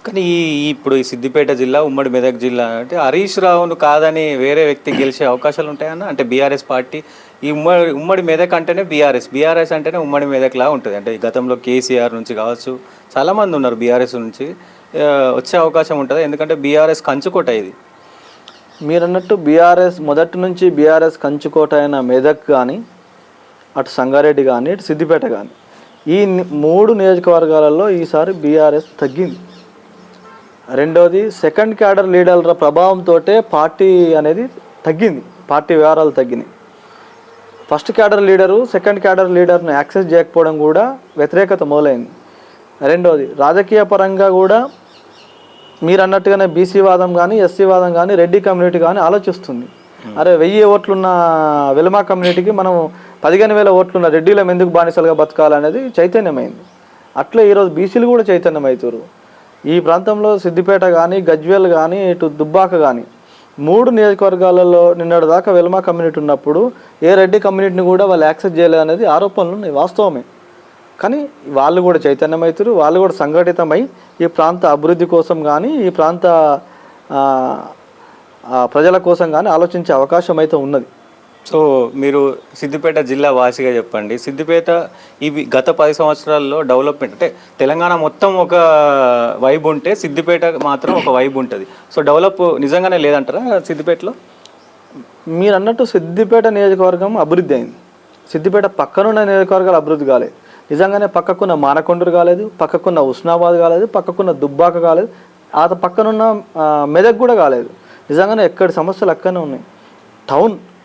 కానీ ఇప్పుడు ఈ సిద్దిపేట జిల్లా ఉమ్మడి మెదక్ జిల్లా అంటే హరీష్ రావును కాదని వేరే వ్యక్తి గెలిచే అవకాశాలు ఉంటాయన్న. అంటే బీఆర్ఎస్ పార్టీ ఈ ఉమ్మడి మెదక్ అంటేనే బీఆర్ఎస్ అంటేనే ఉమ్మడి మెదక్లా ఉంటుంది. అంటే గతంలో కేసీఆర్ నుంచి కావచ్చు చాలామంది ఉన్నారు బీఆర్ఎస్ నుంచి. వచ్చే అవకాశం ఉంటుంది ఎందుకంటే బీఆర్ఎస్ కంచుకోట ఇది. మీరు అన్నట్టు బీఆర్ఎస్ మొదటి నుంచి బీఆర్ఎస్ కంచుకోట అయిన మెదక్ కానీ, అటు సంగారెడ్డి కానీ, ఇటు సిద్దిపేట కానీ, ఈ 3 నియోజకవర్గాలలో ఈసారి బీఆర్ఎస్ తగ్గింది. రెండోది సెకండ్ క్యాడర్ లీడర్ల ప్రభావంతో పార్టీ అనేది తగ్గింది, పార్టీ వ్యవహారాలు తగ్గినాయి. First cadre leader second cadre లీడర్ను యాక్సెస్ చేయకపోవడం కూడా వ్యతిరేకత మొదలైంది. రెండోది రాజకీయ పరంగా కూడా మీరు అన్నట్టుగానే బీసీ వాదం కానీ, ఎస్సీ వాదం కానీ, రెడ్డి కమ్యూనిటీ కానీ ఆలోచిస్తుంది. అరే 1000 ఓట్లున్న వెలమా కమ్యూనిటీకి మనం 15,000 ఓట్లున్న రెడ్డిలం ఎందుకు బానిసలుగా బతకాలనేది చైతన్యమైంది. అట్లే ఈరోజు బీసీలు కూడా చైతన్యమవుతారు. ఈ ప్రాంతంలో సిద్దిపేట కానీ, గజ్వేల్ కానీ, ఇటు దుబ్బాక కానీ 3 నియోజకవర్గాలలో నిన్నటి దాకా వెలమా కమ్యూనిటీ ఉన్నప్పుడు ఏ రెడ్డి కమ్యూనిటీని కూడా వాళ్ళు యాక్సెప్ట్ చేయలేదు అనేది ఆరోపణలు ఉన్నాయి, వాస్తవమే. కానీ వాళ్ళు కూడా చైతన్యమవుతారు, వాళ్ళు కూడా సంఘటితమై ఈ ప్రాంత అభివృద్ధి కోసం కానీ, ఈ ప్రాంత ప్రజల కోసం కానీ ఆలోచించే అవకాశం అయితే ఉన్నది. సో మీరు సిద్దిపేట జిల్లా వాసిగా చెప్పండి, సిద్దిపేట ఇవి గత 10 సంవత్సరాల్లో డెవలప్మెంట్ అంటే తెలంగాణ మొత్తం ఒక వైబ్ ఉంటే సిద్దిపేట మాత్రం ఒక వైబ్ ఉంటుంది. సో డెవలప్ నిజంగానే లేదంటారా సిద్దిపేటలో? మీరు అన్నట్టు సిద్దిపేట నియోజకవర్గం అభివృద్ధి అయింది. సిద్దిపేట పక్కనున్న నియోజకవర్గాలు అభివృద్ధి కాలేదు. నిజంగానే పక్కకున్న మానకొండూరు కాలేదు, పక్కకున్న ఉస్నాబాద్ కాలేదు, పక్కకున్న దుబ్బాక కాలేదు, ఆ పక్కనున్న మెదక్ కూడా కాలేదు. నిజంగానే ఎక్కడి సమస్యలు అక్కడనే ఉన్నాయి.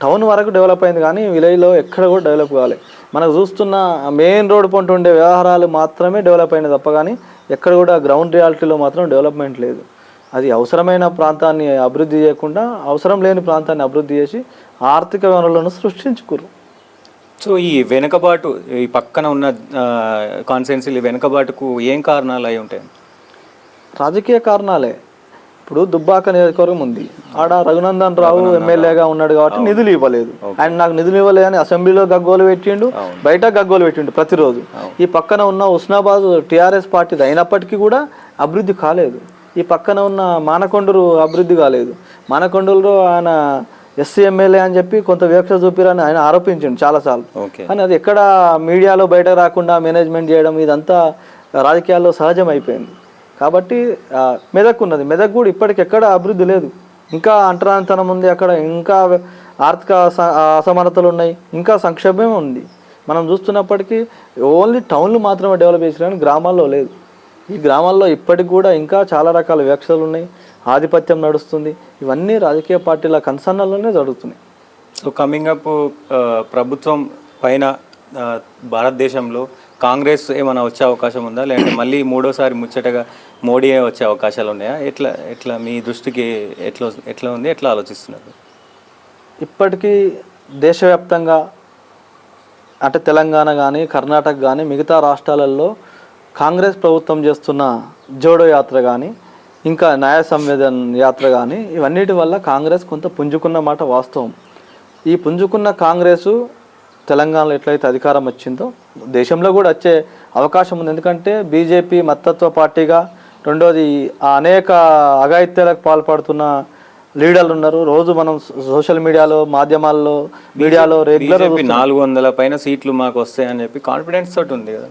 టౌన్ వరకు డెవలప్ అయింది కానీ విలేజ్లో ఎక్కడ కూడా డెవలప్ కాలేదు. మనకు చూస్తున్న మెయిన్ రోడ్ పొంటి ఉండే వ్యవహారాలు మాత్రమే డెవలప్ అయినది తప్ప కానీ ఎక్కడ కూడా గ్రౌండ్ రియాలిటీలో మాత్రం డెవలప్మెంట్ లేదు. అది అవసరమైన ప్రాంతాన్ని అభివృద్ధి చేయకుండా అవసరం లేని ప్రాంతాన్ని అభివృద్ధి చేసి ఆర్థిక వనరులను సృష్టించుకోరు. సో ఈ వెనుకబాటు, ఈ పక్కన ఉన్న కాన్స్టిట్యున్సీలు వెనుకబాటుకు ఏం కారణాలు అయి ఉంటాయి? రాజకీయ కారణాలే. ఇప్పుడు దుబ్బాక నియోజకవర్గం ఉంది, ఆడ రఘునందన్ రావు ఎమ్మెల్యేగా ఉన్నాడు కాబట్టి నిధులు ఇవ్వలేదు. ఆయన నాకు నిధులు ఇవ్వలేదు అని అసెంబ్లీలో గగ్గోలు పెట్టిండు, బయట గగ్గోలు పెట్టిండు ప్రతిరోజు. ఈ పక్కన ఉన్న ఉస్నాబాద్ టీఆర్ఎస్ పార్టీది అయినప్పటికీ కూడా అభివృద్ధి కాలేదు. ఈ పక్కన ఉన్న మానకొండూరు అభివృద్ధి కాలేదు. మానకొండూరులో ఆయన ఎస్సీ ఎమ్మెల్యే అని చెప్పి కొంత వివక్ష చూపిరని ఆయన ఆరోపించిండు చాలాసార్లు. కానీ అది ఎక్కడ మీడియాలో బయట రాకుండా మేనేజ్మెంట్ చేయడం ఇదంతా రాజకీయాల్లో సహజం అయిపోయింది. కాబట్టి మెదక్ ఉన్నది, మెదక్ కూడా ఇప్పటికెక్కడ అభివృద్ధి లేదు, ఇంకా అంటరానితనం ఉంది, అక్కడ ఇంకా ఆర్థిక అసమానతలు ఉన్నాయి, ఇంకా సంక్షోభం ఉంది. మనం చూస్తున్నప్పటికీ ఓన్లీ టౌన్లు మాత్రమే డెవలప్ చేసిన కానీ గ్రామాల్లో లేదు. ఈ గ్రామాల్లో ఇప్పటికి కూడా ఇంకా చాలా రకాల వివక్షలు ఉన్నాయి, ఆధిపత్యం నడుస్తుంది. ఇవన్నీ రాజకీయ పార్టీల కన్సర్న్లోనే జరుగుతున్నాయి. సో కమింగ్ అప్ ప్రభుత్వం పైన భారతదేశంలో కాంగ్రెస్ ఏమైనా వచ్చే అవకాశం ఉందా, లేదంటే మళ్ళీ మూడోసారి ముచ్చటగా మోడీ వచ్చే అవకాశాలు ఉన్నాయా? ఎట్లా మీ దృష్టికి ఎట్లా ఉంది, ఎట్లా ఆలోచిస్తున్నారు? ఇప్పటికీ దేశవ్యాప్తంగా అంటే తెలంగాణ కానీ, కర్ణాటక కానీ, మిగతా రాష్ట్రాలలో కాంగ్రెస్ ప్రభుత్వం చేస్తున్న జోడో యాత్ర కానీ, ఇంకా న్యాయ సంవేదన యాత్ర కానీ, ఇవన్నిటి వల్ల కాంగ్రెస్ కొంత పుంజుకున్న మాట వాస్తవం. ఈ పుంజుకున్న కాంగ్రెసు తెలంగాణలో ఎట్లయితే అధికారం వచ్చిందో దేశంలో కూడా వచ్చే అవకాశం ఉంది. ఎందుకంటే బీజేపీ మతత్వ పార్టీగా, రెండోది అనేక అఘాయిత్యాలకు పాల్పడుతున్న లీడర్లు ఉన్నారు. రోజు మనం సోషల్ మీడియాలో, మాధ్యమాల్లో, మీడియాలో రెగ్యులర్ 400 పైన సీట్లు మాకు వస్తాయని చెప్పి కాన్ఫిడెన్స్ తోటి ఉంది కదా.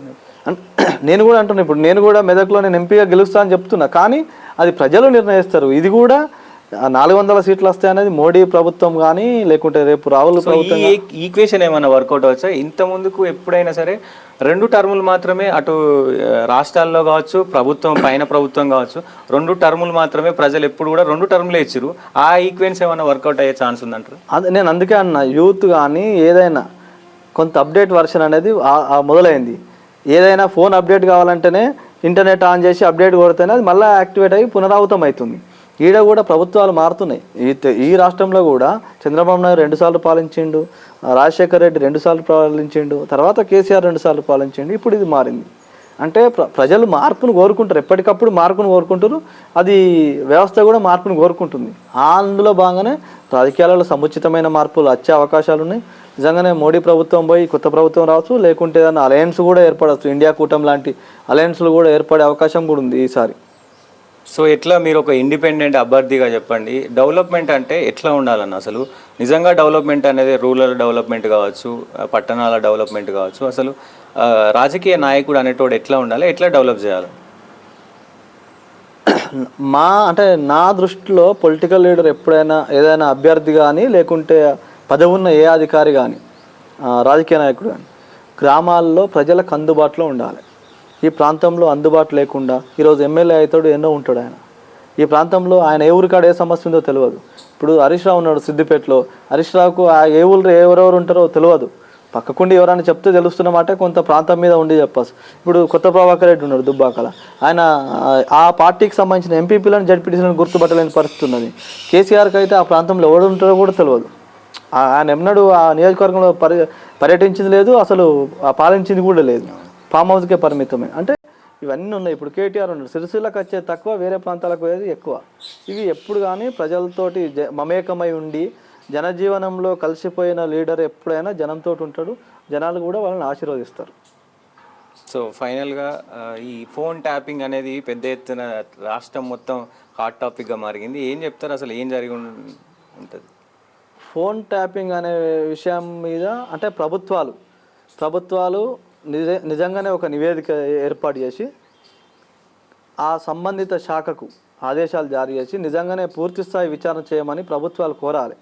నేను కూడా అంటున్నా, ఇప్పుడు నేను కూడా మెదక్లో నేను ఎంపీగా గెలుస్తా అని చెప్తున్నా, కానీ అది ప్రజలు నిర్ణయిస్తారు. ఇది కూడా 400 సీట్లు వస్తాయనేది మోడీ ప్రభుత్వం కానీ, లేకుంటే రేపు రాహుల్ ప్రభుత్వం. ఈక్వేషన్ ఏమైనా వర్కౌట్ అవచ్చా? ఇంత ముందుకు ఎప్పుడైనా సరే 2 టర్ములు మాత్రమే అటు రాష్ట్రాల్లో కావచ్చు, పైన ప్రభుత్వం కావచ్చు, 2 టర్ములు మాత్రమే ప్రజలు ఎప్పుడు కూడా 2 టర్ములే ఇచ్చారు. ఆ ఈక్వేన్స్ ఏమైనా వర్కౌట్ అయ్యే ఛాన్స్ ఉందంటారు? అది నేను అందుకే అన్నా, యూత్ కానీ ఏదైనా కొంత అప్డేట్ వర్షన్ అనేది మొదలైంది. ఏదైనా ఫోన్ అప్డేట్ కావాలంటేనే ఇంటర్నెట్ ఆన్ చేసి అప్డేట్ కొడితేనే అది మళ్ళీ యాక్టివేట్ అయ్యి పునరావృతం అవుతుంది. ఈడ కూడా ప్రభుత్వాలు మారుతున్నాయి. ఈ రాష్ట్రంలో కూడా చంద్రబాబు నాయుడు 2 సార్లు పాలించిండు, రాజశేఖర్ రెడ్డి 2 సార్లు పాలించిండు, తర్వాత కేసీఆర్ 2 సార్లు పాలించిండు. ఇప్పుడు ఇది మారింది. అంటే ప్రజలు మార్పును కోరుకుంటారు, ఎప్పటికప్పుడు మార్పును కోరుకుంటారు. అది వ్యవస్థ కూడా మార్పును కోరుకుంటుంది. అందులో భాగంగానే రాజకీయాలలో సముచితమైన మార్పులు వచ్చే అవకాశాలు ఉన్నాయి. నిజంగానే మోడీ ప్రభుత్వం పోయి కొత్త ప్రభుత్వం రావచ్చు, లేకుంటే ఏదైనా అలయన్స్ కూడా ఏర్పడవచ్చు. ఇండియా కూటమి లాంటి అలయన్స్లు కూడా ఏర్పడే అవకాశం కూడా ఉంది ఈసారి. సో ఎట్లా మీరు ఒక ఇండిపెండెంట్ అభ్యర్థిగా చెప్పండి, డెవలప్మెంట్ అంటే ఎట్లా ఉండాలన్న అసలు నిజంగా డెవలప్మెంట్ అనేది రూరల్ డెవలప్మెంట్ కావచ్చు, పట్టణాల డెవలప్మెంట్ కావచ్చు, అసలు రాజకీయ నాయకుడు అనేటోడు ఎట్లా ఉండాలి, ఎట్లా డెవలప్ చేయాలి? అంటే నా దృష్టిలో పొలిటికల్ లీడర్ ఎప్పుడైనా ఏదైనా అభ్యర్థి కానీ లేకుంటే పదవి ఉన్న ఏ అధికారి కానీ రాజకీయ నాయకుడు కానీ గ్రామాల్లో ప్రజలకు అందుబాటులో ఉండాలి. ఈ ప్రాంతంలో అందుబాటు లేకుండా ఈరోజు ఎమ్మెల్యే అవుతాడు, ఎన్నో ఉంటాడు ఆయన. ఈ ప్రాంతంలో ఆయన ఏ ఊరికాడ ఏ సమస్య ఉందో తెలియదు. ఇప్పుడు హరీష్ రావు ఉన్నాడు సిద్దిపేటలో, హరీష్ రావుకు ఆ ఏ ఊళ్ళో ఎవరెవరు ఉంటారో తెలియదు. పక్కకుండి ఎవరైనా చెప్తే తెలుస్తున్నమాట కొంత ప్రాంతం మీద ఉండి చెప్పాల్సి. ఇప్పుడు కొత్త ప్రభాకర్ రెడ్డి ఉన్నాడు దుబ్బాకల, ఆయన ఆ పార్టీకి సంబంధించిన ఎంపీపీలను జడ్పీటీసీలను గుర్తుపట్టలేని పరిస్థితి ఉన్నది. కేసీఆర్కి అయితే ఆ ప్రాంతంలో ఎవరు ఉంటారో కూడా తెలియదు. ఆయన ఎన్నడూ ఆ నియోజకవర్గంలో పర్యటించింది లేదు, అసలు పాలించింది కూడా లేదు, ఫామ్ హౌస్కే పరిమితమే. అంటే ఇవన్నీ ఉన్నాయి. ఇప్పుడు కేటీఆర్ ఉన్నాడు, సిరిసిల్లకు వచ్చే తక్కువ, వేరే ప్రాంతాలకు పోయేది ఎక్కువ. ఇవి ఎప్పుడు కానీ ప్రజలతోటి మమేకమై ఉండి జనజీవనంలో కలిసిపోయిన లీడర్ ఎప్పుడైనా జనంతో ఉంటాడు, జనాలు కూడా వాళ్ళని ఆశీర్వదిస్తారు. సో ఫైనల్గా ఈ ఫోన్ ట్యాపింగ్ అనేది పెద్ద ఎత్తున రాష్ట్రం మొత్తం హాట్ టాపిక్గా మారింది. ఏం చెప్తారు, అసలు ఏం జరిగి ఉంటుంది? ఫోన్ ట్యాపింగ్ అనే విషయం మీద అంటే ప్రభుత్వాలు నిజంగానే ఒక నివేదిక ఏర్పాటు చేసి ఆ సంబంధిత శాఖకు ఆదేశాలు జారీ చేసి నిజంగానే పూర్తిస్థాయి విచారణ చేయమని ప్రభుత్వాలు కోరాలి.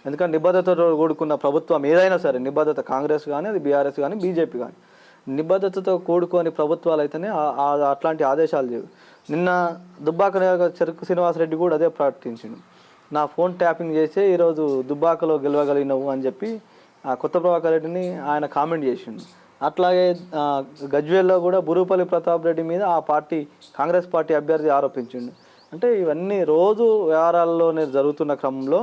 ఎందుకంటే నిబద్ధతతో కూడుకున్న ప్రభుత్వం ఏదైనా సరే, నిబద్ధత కాంగ్రెస్ కానీ, అది బీఆర్ఎస్ కానీ, బీజేపీ కానీ, నిబద్ధతతో కూడుకొని ప్రభుత్వాలు అయితేనే అట్లాంటి ఆదేశాలు లేవు. నిన్న దుబ్బాక చెరుకు శ్రీనివాసరెడ్డి కూడా అదే ప్రకటించిండు, నా ఫోన్ ట్యాపింగ్ చేసి ఈరోజు దుబ్బాకలో గెలవగలిగినవు అని చెప్పి కొత్త ప్రభాకర్ రెడ్డిని ఆయన కామెంట్ చేసిండు. అట్లాగే గజ్వేల్లో కూడా బురుపల్లి ప్రతాప్ రెడ్డి మీద ఆ పార్టీ కాంగ్రెస్ పార్టీ అభ్యర్థి ఆరోపించిండు. అంటే ఇవన్నీ రోజు వ్యవహారాల్లోనే జరుగుతున్న క్రమంలో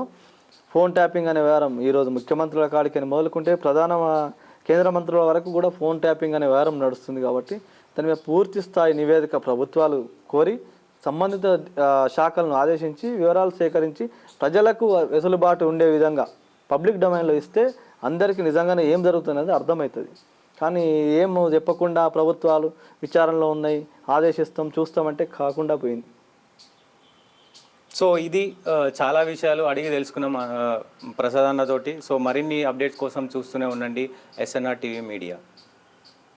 ఫోన్ ట్యాపింగ్ అనే వ్యవహారం ఈరోజు ముఖ్యమంత్రుల కాడికి మొదలుకుంటే కేంద్ర మంత్రుల వరకు కూడా ఫోన్ ట్యాపింగ్ అనే వ్యవహారం నడుస్తుంది. కాబట్టి దాని మీద పూర్తి స్థాయి నివేదిక ప్రభుత్వాలు కోరి సంబంధిత శాఖలను ఆదేశించి వివరాలు సేకరించి ప్రజలకు వెసులుబాటు ఉండే విధంగా పబ్లిక్ డొమైన్లో ఇస్తే అందరికీ నిజంగానే ఏం జరుగుతున్నది అర్థమవుతుంది. కానీ ఏం చెప్పకుండా ప్రభుత్వాలు విచారణలో ఉన్నాయి, ఆదేశిస్తాం చూస్తామంటే కాకుండా పోయింది. సో ఇది చాలా విషయాలు అడిగి తెలుసుకున్నాం ప్రసాద్ అన్నతోటి. సో మరిన్ని అప్డేట్స్ కోసం చూస్తూనే ఉండండి SNR TV మీడియా.